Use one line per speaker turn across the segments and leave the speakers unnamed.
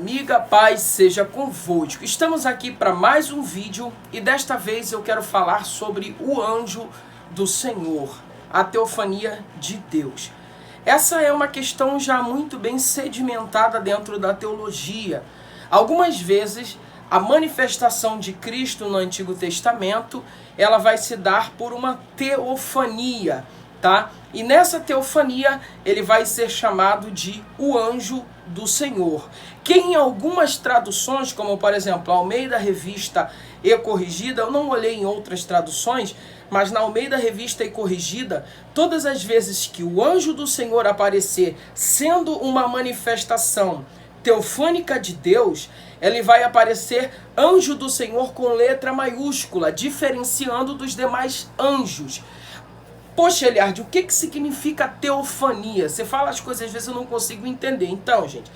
amiga, paz seja convosco. Estamos aqui para mais um vídeo e desta vez eu quero falar sobre o anjo do Senhor, a teofania de Deus. Essa é uma questão já muito bem sedimentada dentro da teologia. Algumas vezes a manifestação de Cristo no Antigo Testamento, ela vai se dar por uma teofania, tá? E nessa teofania ele vai ser chamado de o anjo do Senhor, que em algumas traduções, como por exemplo Almeida Revista e Corrigida, eu não olhei em outras traduções, mas na Almeida Revista e Corrigida, todas as vezes que o anjo do Senhor aparecer sendo uma manifestação teofânica de Deus, ele vai aparecer anjo do Senhor com letra maiúscula, diferenciando dos demais anjos. Poxa, Eliardo, o que significa teofania? Você fala as coisas, às vezes eu não consigo entender. Então, gente,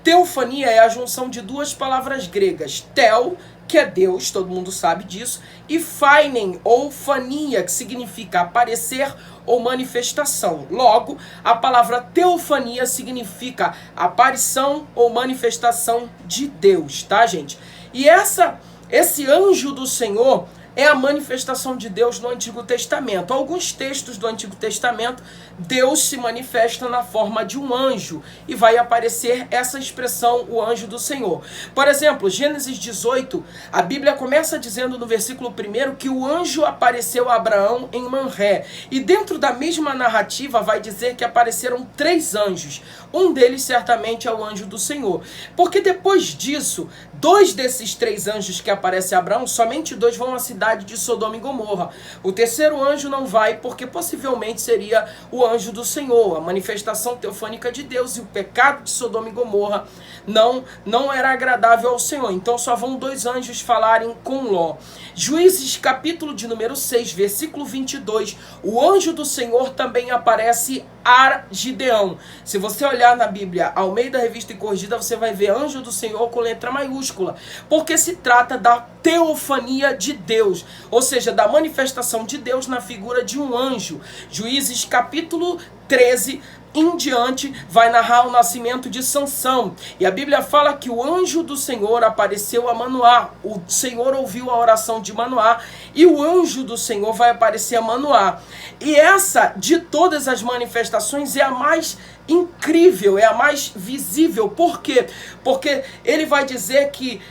teofania é a junção de duas palavras gregas. Tel, que é Deus, todo mundo sabe disso, e phainen, ou fania, que significa aparecer ou manifestação. Logo, a palavra teofania significa aparição ou manifestação de Deus, tá, gente? E esse anjo do Senhor é a manifestação de Deus no Antigo Testamento. Alguns textos do Antigo Testamento, Deus se manifesta na forma de um anjo e vai aparecer essa expressão, o anjo do Senhor. Por exemplo, Gênesis 18, a Bíblia começa dizendo no versículo 1 que o anjo apareceu a Abraão em Manré. E dentro da mesma narrativa vai dizer que apareceram 3 anjos. Um deles certamente é o anjo do Senhor. Porque depois disso, 2 desses 3 anjos que aparecem a Abraão, somente 2 vão à cidade de Sodoma e Gomorra. O terceiro anjo não vai porque possivelmente seria o anjo do Senhor, a manifestação teofânica de Deus, e o pecado de Sodoma e Gomorra não era agradável ao Senhor. Então só vão 2 anjos falarem com Ló. Juízes capítulo de número 6, versículo 22, o anjo do Senhor também aparece a Gideão. Se você olhar na Bíblia, Almeida Revista e Corrigida, você vai ver anjo do Senhor com letra maiúscula, porque se trata da teofania de Deus, ou seja, da manifestação de Deus na figura de um anjo. Juízes capítulo 13 em diante vai narrar o nascimento de Sansão, e a Bíblia fala que o anjo do Senhor apareceu a Manoá. O Senhor ouviu a oração de Manoá e o anjo do Senhor vai aparecer a Manoá. E essa, de todas as manifestações, é a mais incrível, é a mais visível. Por quê? Porque ele vai dizer que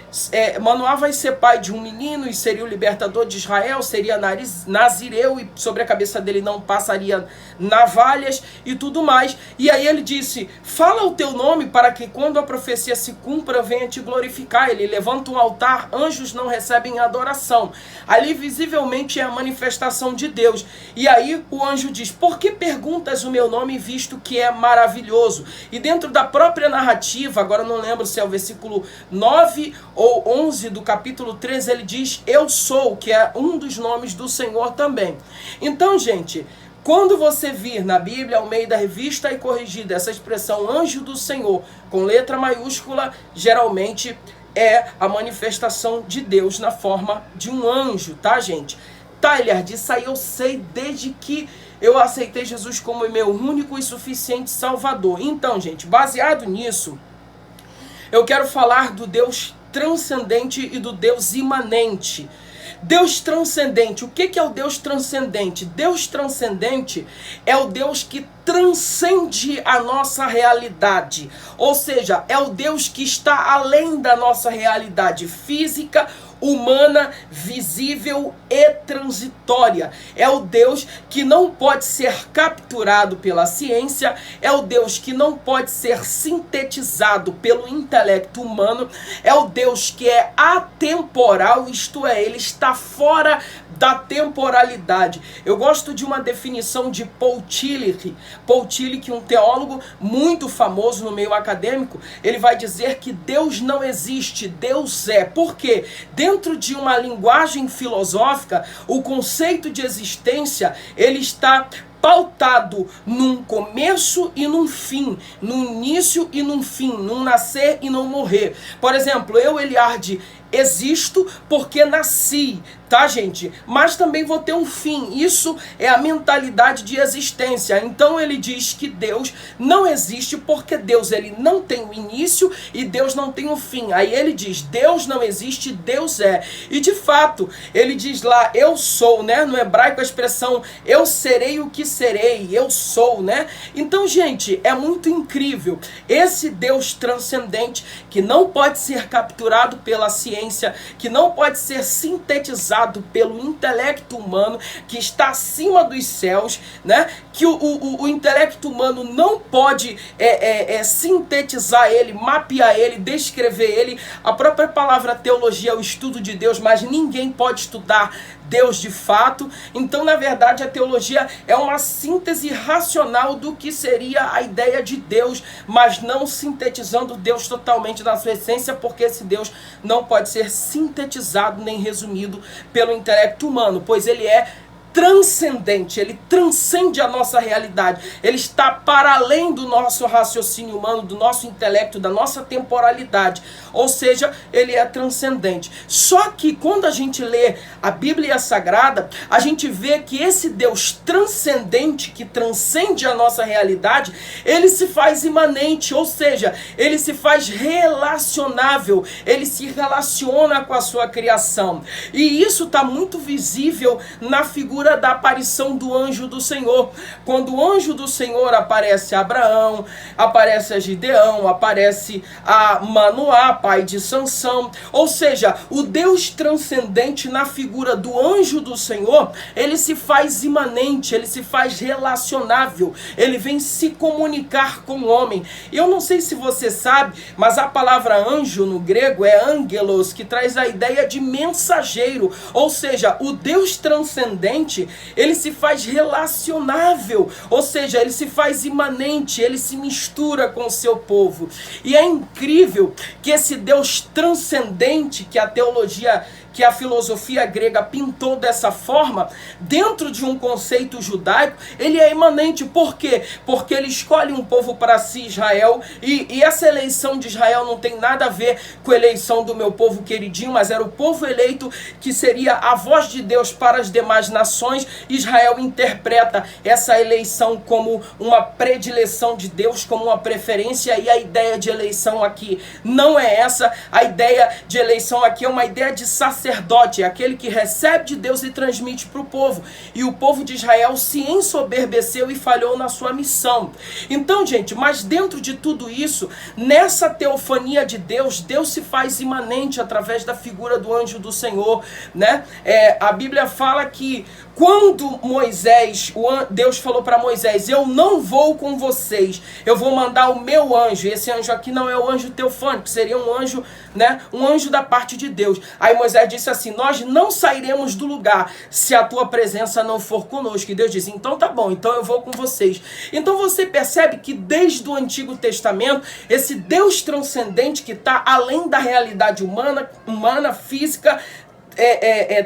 Manoá vai ser pai de um menino e seria o libertador de Israel, seria nazireu e sobre a cabeça dele não passaria navalhas e tudo mais. E aí ele disse, fala o teu nome para que quando a profecia se cumpra eu venha te glorificar. Ele levanta um altar, anjos não recebem adoração. Ali visivelmente é a manifestação de Deus. E aí o anjo diz, por que perguntas o meu nome visto que é maravilhoso? E dentro da própria narrativa, agora não lembro se é o versículo 9 ou 11 do capítulo 13, ele diz, eu sou, que é um dos nomes do Senhor também. Então, gente, quando você vir na Bíblia, Almeida Revista e Corrigida, essa expressão anjo do Senhor, com letra maiúscula, geralmente é a manifestação de Deus na forma de um anjo, tá, gente? Tá, Eliardo, isso aí eu sei desde que eu aceitei Jesus como meu único e suficiente Salvador. Então, gente, baseado nisso, eu quero falar do Deus transcendente e do Deus imanente. Deus transcendente, o que é o Deus transcendente? Deus transcendente é o Deus que transcende a nossa realidade, ou seja, é o Deus que está além da nossa realidade física, humana, visível e transitória. É o Deus que não pode ser capturado pela ciência, é o Deus que não pode ser sintetizado pelo intelecto humano, é o Deus que é atemporal, isto é, ele está fora da temporalidade. Eu gosto de uma definição de Paul Tillich. Paul Tillich, um teólogo muito famoso no meio acadêmico, ele vai dizer que Deus não existe, Deus é. Por quê? Dentro de uma linguagem filosófica, o conceito de existência, ele está pautado num começo e num fim, num início e num fim, num nascer e num morrer. Por exemplo, eu, Eliardo, existo porque nasci, tá, gente? Mas também vou ter um fim. Isso é a mentalidade de existência. Então ele diz que Deus não existe porque Deus ele não tem o início e Deus não tem o fim. Aí ele diz, Deus não existe, Deus é. E de fato, ele diz lá, eu sou, né? No hebraico a expressão, eu serei o que serei, eu sou, né? Então, gente, é muito incrível. Esse Deus transcendente que não pode ser capturado pela ciência, que não pode ser sintetizado pelo intelecto humano, que está acima dos céus, né? Que o intelecto humano não pode sintetizar ele, mapear ele, descrever ele. A própria palavra teologia é o estudo de Deus, mas ninguém pode estudar Deus de fato. Então, na verdade, a teologia é uma síntese racional do que seria a ideia de Deus, mas não sintetizando Deus totalmente na sua essência, porque esse Deus não pode ser sintetizado nem resumido pelo intelecto humano, pois ele é transcendente, ele transcende a nossa realidade, ele está para além do nosso raciocínio humano, do nosso intelecto, da nossa temporalidade, ou seja, ele é transcendente. Só que quando a gente lê a Bíblia Sagrada, a gente vê que esse Deus transcendente, que transcende a nossa realidade, ele se faz imanente, ou seja, ele se faz relacionável, ele se relaciona com a sua criação, e isso está muito visível na figura da aparição do anjo do Senhor. Quando o anjo do Senhor aparece a Abraão, aparece a Gideão, aparece a Manoá, pai de Sansão, ou seja, o Deus transcendente na figura do anjo do Senhor, ele se faz imanente, ele se faz relacionável, ele vem se comunicar com o homem. Eu não sei se você sabe, mas a palavra anjo no grego é angelos, que traz a ideia de mensageiro, ou seja, o Deus transcendente, ele se faz relacionável, ou seja, ele se faz imanente, ele se mistura com o seu povo. E é incrível que esse Deus transcendente, que a teologia, que a filosofia grega pintou dessa forma, dentro de um conceito judaico, ele é imanente. Por quê? Porque ele escolhe um povo para si, Israel, e essa eleição de Israel não tem nada a ver com a eleição do meu povo queridinho, mas era o povo eleito que seria a voz de Deus para as demais nações. Israel interpreta essa eleição como uma predileção de Deus, como uma preferência, e a ideia de eleição aqui não é essa. A ideia de eleição aqui é uma ideia de sacerdote, é aquele que recebe de Deus e transmite para o povo. E o povo de Israel se ensoberbeceu e falhou na sua missão. Então, gente, mas dentro de tudo isso, nessa teofania de Deus, Deus se faz imanente através da figura do anjo do Senhor, né? A Bíblia fala que quando Deus falou para Moisés, eu não vou com vocês, eu vou mandar o meu anjo. Esse anjo aqui não é o anjo teofânico, seria um anjo, né, um anjo da parte de Deus. Aí Moisés disse assim, nós não sairemos do lugar se a tua presença não for conosco. E Deus disse, então tá bom, então eu vou com vocês. Então você percebe que desde o Antigo Testamento, esse Deus transcendente que está além da realidade humana, física,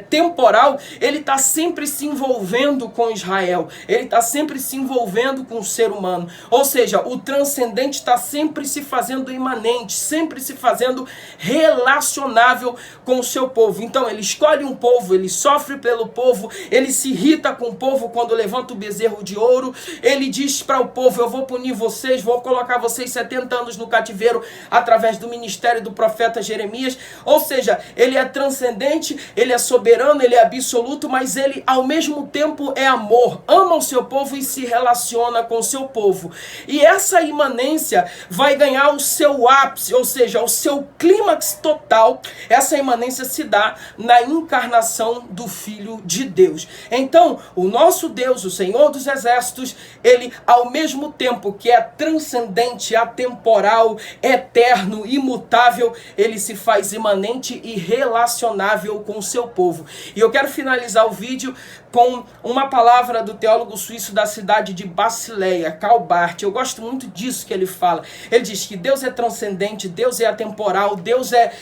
temporal, ele está sempre se envolvendo com Israel, ele está sempre se envolvendo com o ser humano, ou seja, o transcendente está sempre se fazendo imanente, sempre se fazendo relacionável com o seu povo. Então ele escolhe um povo, ele sofre pelo povo, ele se irrita com o povo quando levanta o bezerro de ouro, ele diz para o povo, eu vou punir vocês, vou colocar vocês 70 anos no cativeiro através do ministério do profeta Jeremias. Ou seja, ele é transcendente, ele é soberano, ele é absoluto, mas ele ao mesmo tempo é amor, ama o seu povo e se relaciona com o seu povo. E essa imanência vai ganhar o seu ápice, ou seja, o seu clímax total. Essa imanência se dá na encarnação do Filho de Deus. Então, o nosso Deus, o Senhor dos Exércitos, ele ao mesmo tempo que é transcendente, atemporal, eterno, imutável, ele se faz imanente e relacionável com o seu povo. E eu quero finalizar o vídeo com uma palavra do teólogo suíço da cidade de Basileia, Karl Barth. Eu gosto muito disso que ele fala. Ele diz que Deus é transcendente, Deus é atemporal, Deus é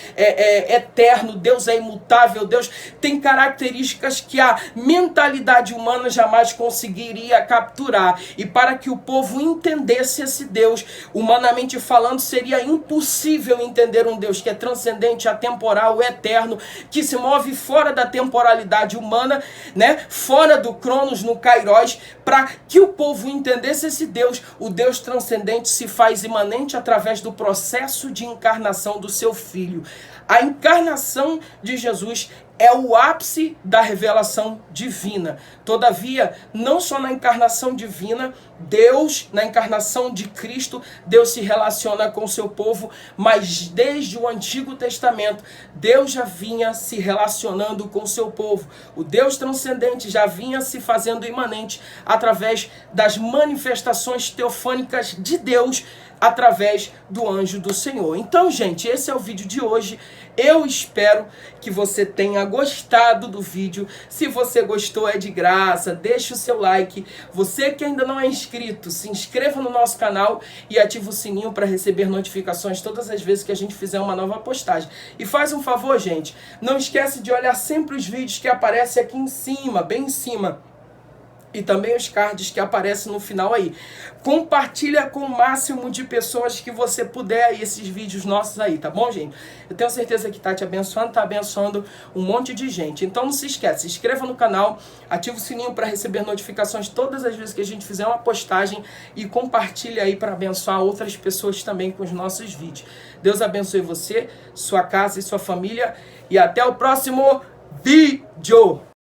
eterno, Deus é imutável, Deus tem características que a mentalidade humana jamais conseguiria capturar. E para que o povo entendesse esse Deus, humanamente falando, seria impossível entender um Deus que é transcendente, atemporal, eterno, que se move fora da temporalidade humana, né? Fora do Cronos, no Kairos. Para que o povo entendesse esse Deus, o Deus transcendente se faz imanente através do processo de encarnação do seu Filho. A encarnação de Jesus é o ápice da revelação divina. Todavia, não só na encarnação divina, Deus, na encarnação de Cristo, Deus se relaciona com o seu povo, mas desde o Antigo Testamento, Deus já vinha se relacionando com o seu povo. O Deus transcendente já vinha se fazendo imanente através das manifestações teofânicas de Deus, através do anjo do Senhor. Então, gente, esse é o vídeo de hoje. Eu espero que você tenha gostado do vídeo. Se você gostou, é de graça, deixa o seu like. Você que ainda não é inscrito, se inscreva no nosso canal e ative o sininho para receber notificações todas as vezes que a gente fizer uma nova postagem. E faz um favor, gente, não esquece de olhar sempre os vídeos que aparecem aqui em cima, bem em cima. E também os cards que aparecem no final aí. Compartilha com o máximo de pessoas que você puder aí esses vídeos nossos aí, tá bom, gente? Eu tenho certeza que tá te abençoando, tá abençoando um monte de gente. Então não se esquece, se inscreva no canal, ativa o sininho para receber notificações todas as vezes que a gente fizer uma postagem e compartilha aí para abençoar outras pessoas também com os nossos vídeos. Deus abençoe você, sua casa e sua família e até o próximo vídeo.